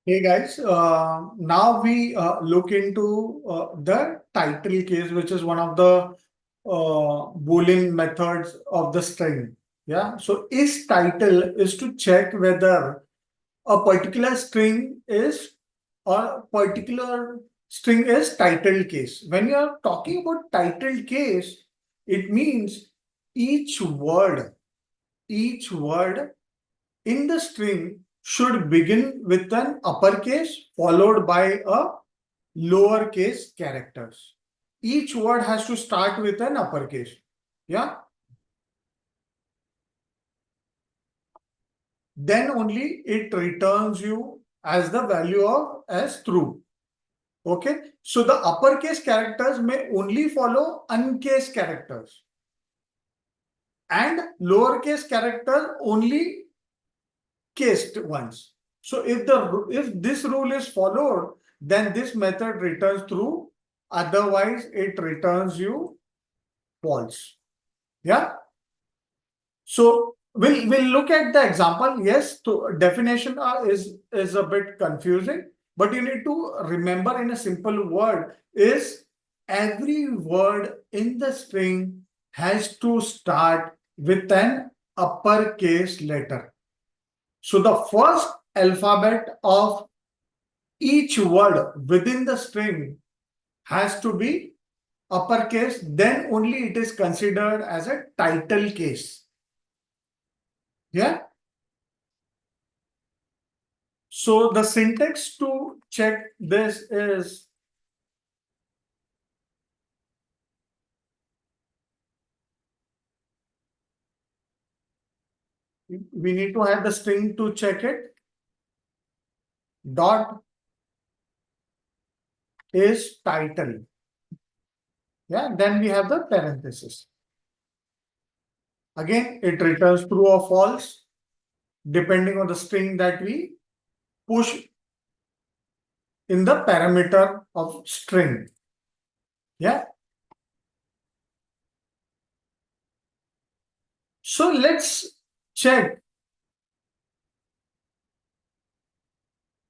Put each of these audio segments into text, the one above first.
Hey guys, now we look into the title case, which is one of the Boolean methods of the string. Yeah, so is title is to check whether a particular string is or particular string is title case. When you are talking about title case, it means each word, each word in the string should begin with an uppercase followed by a lowercase characters. Each word has to start with an uppercase. Yeah. Then only it returns you as the value of as true. Okay. So the uppercase characters may only follow uncase characters. And lowercase character only cased ones. So if this rule is followed, then this method returns true. Otherwise, it returns you false. Yeah. So we'll look at the example. Yes, to definition is a bit confusing, but you need to remember in a simple word is every word in the string has to start with an uppercase letter. So the first alphabet of each word within the string has to be uppercase, then only it is considered as a title case. Yeah. So the syntax to check this is we need to have the string to check it. Dot is title. Yeah. Then we have the parenthesis. Again, it returns true or false depending on the string that we push in the parameter of string. Yeah. So let's check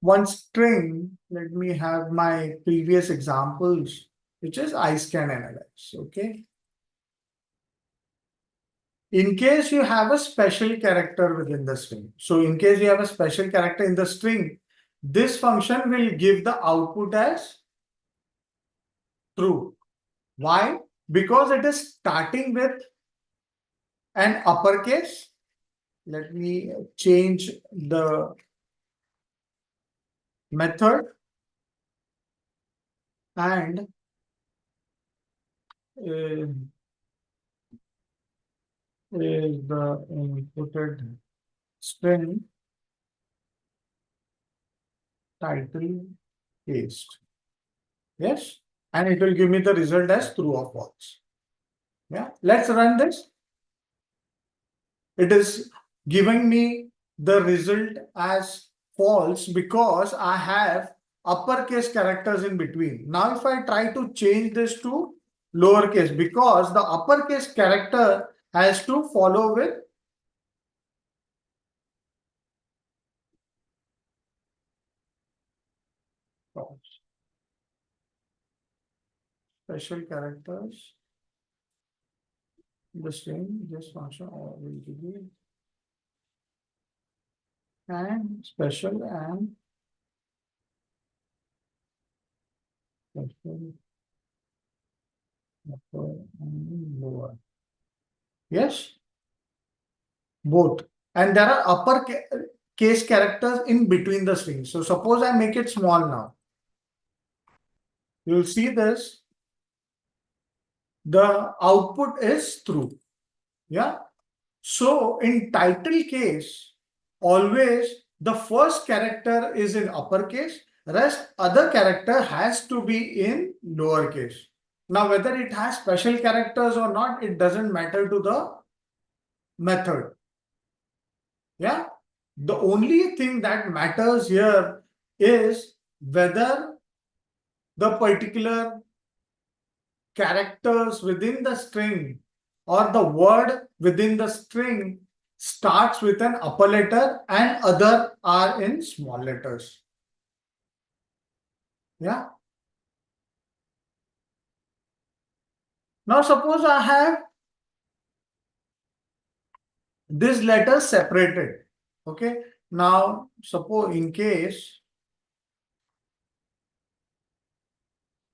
one string. Let me have my previous examples, which is I scan analyze. Okay. In case you have a special character within the string. So in case you have a special character in the string, this function will give the output as true. Why? Because it is starting with an uppercase. Let me change the method and is the inputted string title paste. Yes. And it will give me the result as true or false. Yeah. Let's run this. It is giving me the result as false because I have uppercase characters in between. Now, if I try to change this to lowercase, because the uppercase character has to follow with special characters. The string, this function will be and special and special upper and lower. Yes, both. And there are upper case characters in between the strings. So suppose I make it small now. You'll see this. The output is true. Yeah. So in title case, always the first character is in uppercase, rest other character has to be in lowercase. Now, whether it has special characters or not, it doesn't matter to the method. Yeah. The only thing that matters here is whether the particular characters within the string or the word within the string starts with an upper letter and other are in small letters. Yeah. Now suppose I have this letter separated. Okay. Now suppose in case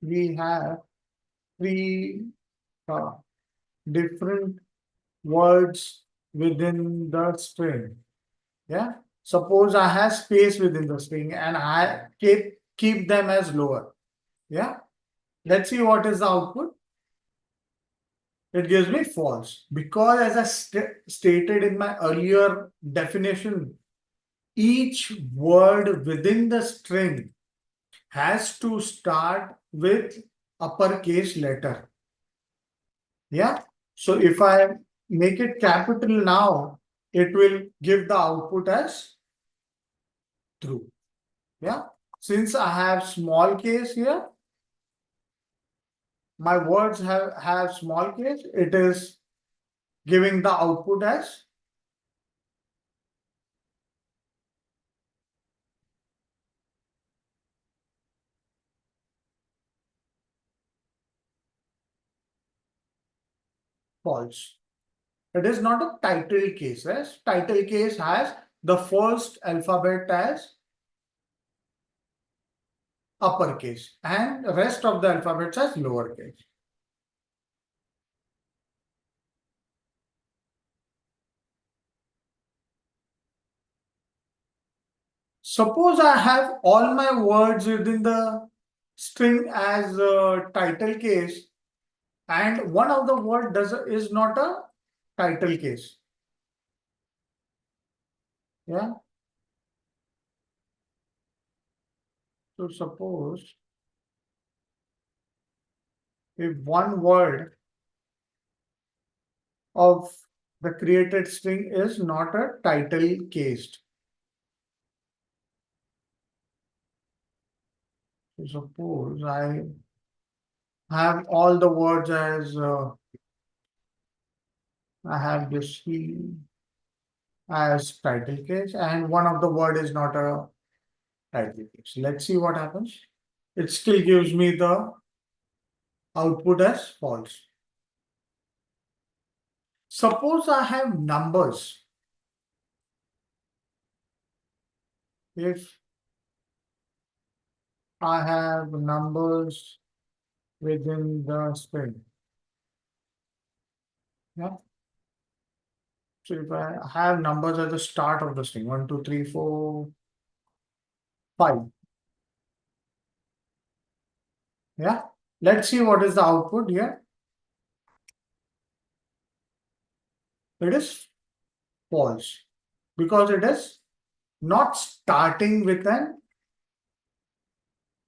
we have three uh, different words within the string. Yeah. Suppose I have space within the string and I keep them as lower. Yeah. Let's see what is the output. It gives me false because as I stated in my earlier definition, each word within the string has to start with uppercase letter. Yeah. So if I make it capital now, it will give the output as true. Yeah. Since I have small case here, my words have small case, it is giving the output as false. It is not a title case. Yes? Title case has the first alphabet as uppercase and rest of the alphabets as lowercase. Suppose I have all my words within the string as a title case and one of the word is not a title case. Yeah. So suppose if one word of the created string is not a title cased. So suppose I have all the words as I have this he as title case and one of the word is not a title case. Let's see what happens. It still gives me the output as false. Suppose I have numbers. If I have numbers within the string. Yeah. So if I have numbers at the start of the string, 1, 2, 3, 4, 5. Yeah. Let's see what is the output here. It is false because it is not starting with an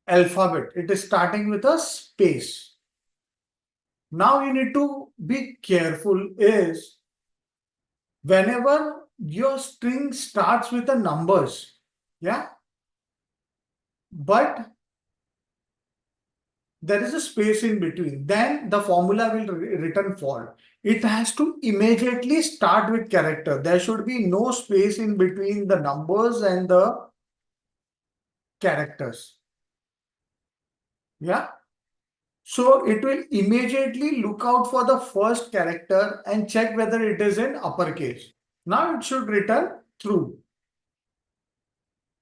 alphabet. It is starting with a space. Now you need to be careful is whenever your string starts with the numbers, yeah, but there is a space in between, then the formula will return false. It has to immediately start with character. There should be no space in between the numbers and the characters. Yeah. So it will immediately look out for the first character and check whether it is in uppercase. Now it should return true.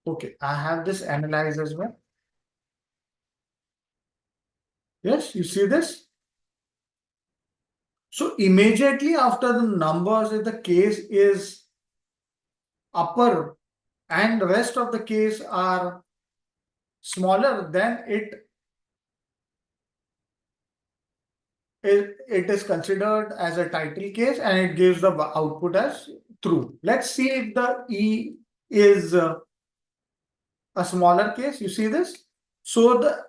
Okay, I have this analyze as well. Yes, you see this? So immediately after the numbers, if the case is upper and the rest of the case are smaller, then it is considered as a title case and it gives the output as true. Let's see if the E is a smaller case. You see this? So the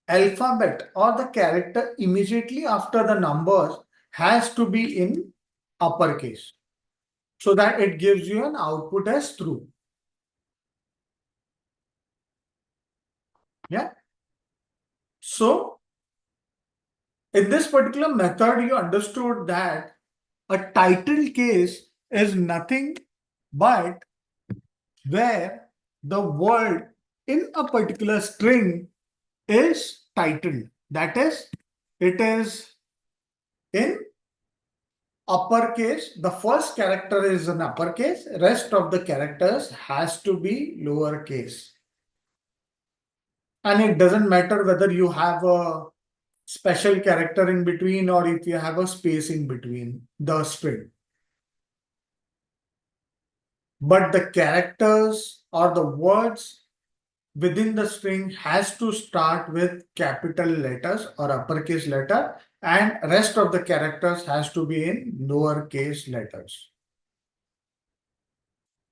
alphabet or the character immediately after the numbers has to be in uppercase so that it gives you an output as true. Yeah. So in this particular method, you understood that a title case is nothing but where the word in a particular string is titled. That is, it is in uppercase. The first character is in uppercase. Rest of the characters has to be lowercase. And it doesn't matter whether you have a special character in between or if you have a space in between the string. But the characters or the words within the string has to start with capital letters or uppercase letter, and rest of the characters has to be in lowercase letters.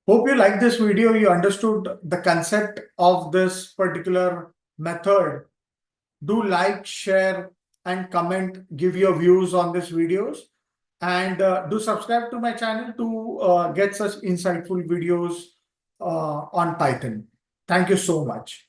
Hope you like this video. You understood the concept of this particular method. Do like, share, and comment, give your views on these videos, and do subscribe to my channel to get such insightful videos on Python. Thank you so much.